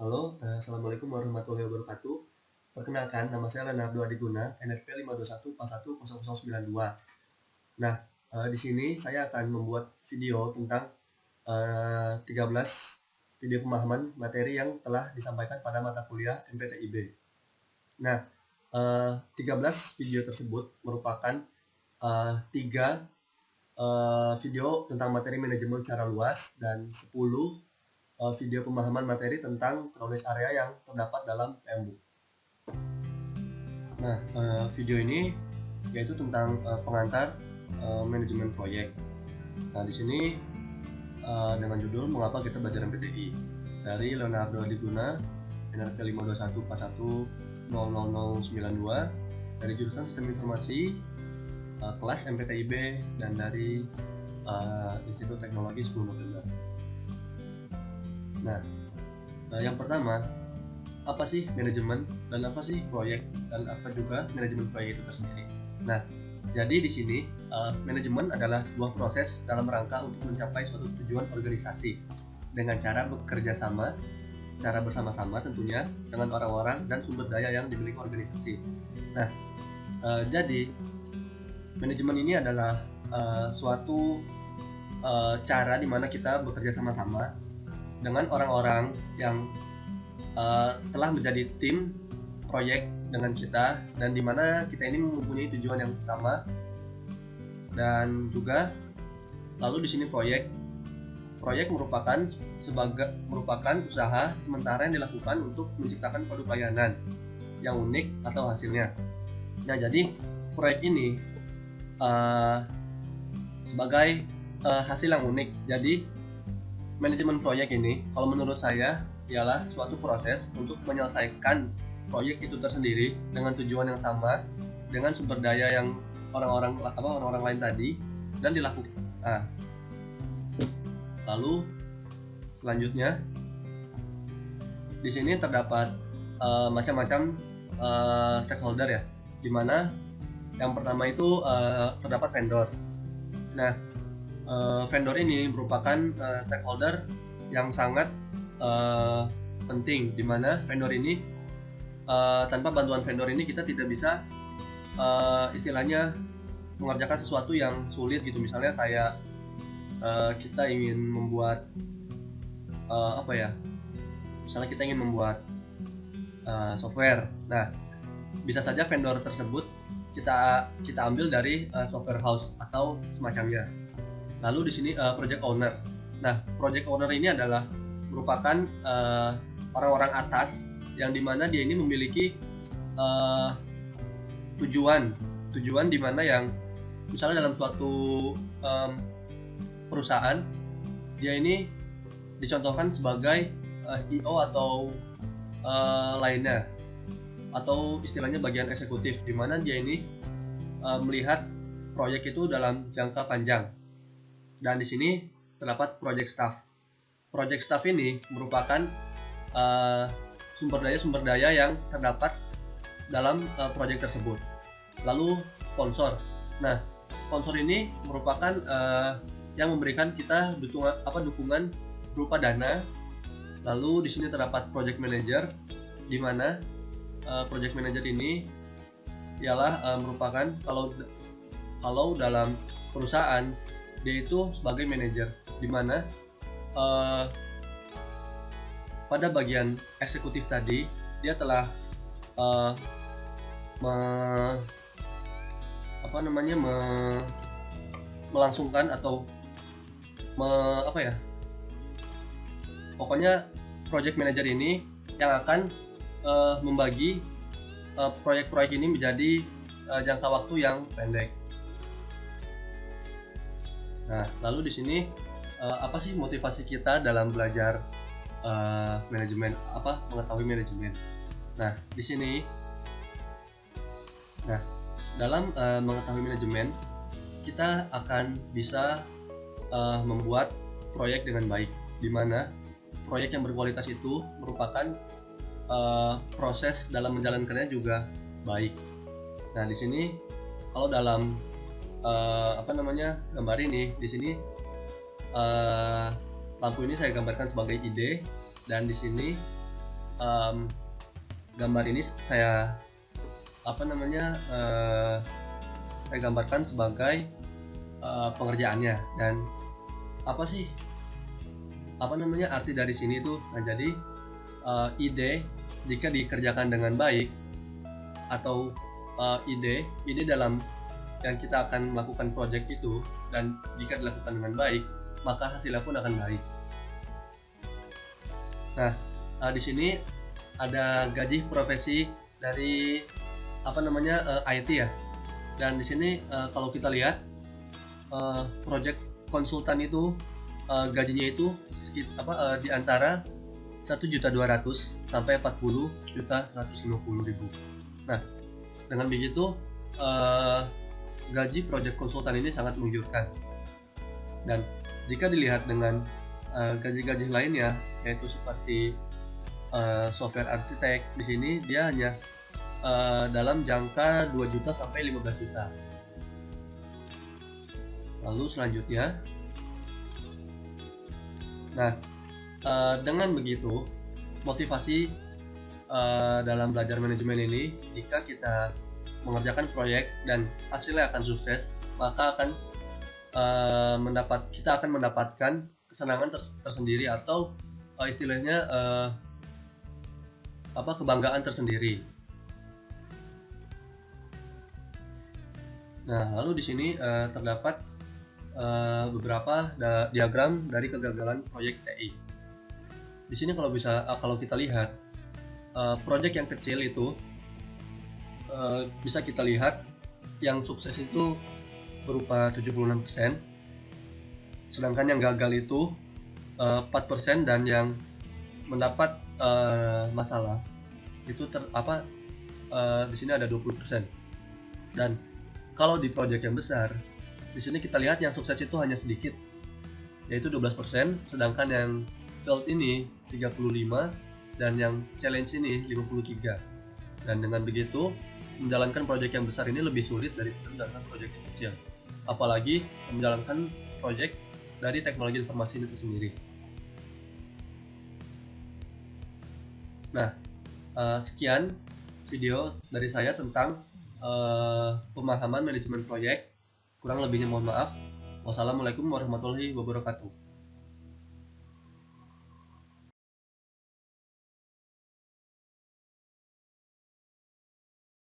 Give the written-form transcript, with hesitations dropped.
Halo, Assalamualaikum warahmatullahi wabarakatuh. Perkenalkan, nama saya Leonardo Adiguna, NRP 521410092. Nah, di sini saya akan membuat video tentang 13 video pemahaman materi yang telah disampaikan pada mata kuliah MPTIB. Nah, 13 video tersebut merupakan 3 video tentang materi manajemen secara luas dan 10 video pemahaman materi tentang knowledge area yang terdapat dalam PMBOK. Nah, video ini yaitu tentang pengantar manajemen proyek. Nah, di sini dengan judul Mengapa Kita Belajar MPTI dari Leonardo Adiguna, NRP 521410092 dari jurusan Sistem Informasi kelas MPTIB dan dari Institut Teknologi 10 November. Nah, yang pertama, apa sih manajemen dan apa sih proyek dan apa juga manajemen proyek itu tersendiri. Nah, jadi di sini manajemen adalah sebuah proses dalam rangka untuk mencapai suatu tujuan organisasi dengan cara bekerja sama secara bersama-sama tentunya dengan orang-orang dan sumber daya yang dimiliki organisasi. Nah, jadi manajemen ini adalah suatu cara di mana kita bekerja sama-sama dengan orang-orang yang telah menjadi tim proyek dengan kita dan di mana kita ini mempunyai tujuan yang sama. Dan juga lalu di sini proyek merupakan usaha sementara yang dilakukan untuk menciptakan produk layanan yang unik atau hasilnya. Nah, jadi proyek ini sebagai hasil yang unik. Jadi manajemen proyek ini, kalau menurut saya, ialah suatu proses untuk menyelesaikan proyek itu tersendiri dengan tujuan yang sama, dengan sumber daya yang orang-orang lain tadi, dan dilakukan. Nah, lalu selanjutnya di sini terdapat macam-macam stakeholder ya, dimana yang pertama itu terdapat vendor. Nah, vendor ini merupakan stakeholder yang sangat penting, di mana vendor ini tanpa bantuan vendor ini kita tidak bisa istilahnya mengerjakan sesuatu yang sulit gitu. Misalnya kayak kita ingin membuat misalnya kita ingin membuat software. Nah, bisa saja vendor tersebut kita ambil dari software house atau semacamnya. Lalu di sini project owner. Nah, project owner ini adalah merupakan orang-orang atas yang dimana dia ini memiliki tujuan di mana yang misalnya dalam suatu perusahaan dia ini dicontohkan sebagai CEO atau lainnya, atau istilahnya bagian eksekutif, di mana dia ini melihat proyek itu dalam jangka panjang. Dan di sini terdapat project staff. Project staff ini merupakan sumber daya yang terdapat dalam proyek tersebut. Lalu sponsor. Nah, sponsor ini merupakan yang memberikan kita dukungan berupa dana. Lalu di sini terdapat project manager, di mana project manager ini ialah merupakan kalau dalam perusahaan dia itu sebagai manajer, di mana pada bagian eksekutif tadi dia telah melangsungkan atau pokoknya project manager ini yang akan membagi proyek-proyek ini menjadi jangka waktu yang pendek. Nah, lalu di sini apa sih motivasi kita dalam belajar manajemen, mengetahui manajemen? Nah, di sini, dalam mengetahui manajemen, kita akan bisa membuat proyek dengan baik, di mana proyek yang berkualitas itu merupakan proses dalam menjalankannya juga baik. Nah, di sini kalau dalam gambar ini, di sini lampu ini saya gambarkan sebagai ide, dan di sini gambar ini saya saya gambarkan sebagai pengerjaannya, dan arti dari sini itu. Nah, jadi ide jika dikerjakan dengan baik, atau ide dalam yang kita akan melakukan project itu, dan jika dilakukan dengan baik, maka hasilnya pun akan baik. Nah, di sini ada gaji profesi dari IT ya. Dan di sini kalau kita lihat project konsultan itu gajinya itu di antara 1.200.000 sampai 40.150.000. Nah, dengan begitu gaji project konsultan ini sangat menggiurkan. Dan jika dilihat dengan gaji-gaji lainnya, yaitu seperti software arsitek, di sini dia hanya dalam jangka 2 juta sampai 15 juta. Lalu selanjutnya, nah, dengan begitu motivasi dalam belajar manajemen ini, jika kita mengerjakan proyek dan hasilnya akan sukses, maka kita akan mendapatkan kesenangan tersendiri, atau istilahnya kebanggaan tersendiri. Nah, lalu di sini terdapat beberapa diagram dari kegagalan proyek TI. Di sini kalau kita lihat proyek yang kecil itu bisa kita lihat yang sukses itu berupa 76%, sedangkan yang gagal itu 4%, dan yang mendapat masalah itu di sini ada 20%. Dan kalau di proyek yang besar, di sini kita lihat yang sukses itu hanya sedikit, yaitu 12%, sedangkan yang failed ini 35%, dan yang challenge ini 53%. Dan dengan begitu, menjalankan proyek yang besar ini lebih sulit daripada menjalankan proyek yang kecil, apalagi menjalankan proyek dari teknologi informasi itu sendiri. Nah, sekian video dari saya tentang pemahaman manajemen proyek. Kurang lebihnya mohon maaf. Wassalamualaikum warahmatullahi wabarakatuh.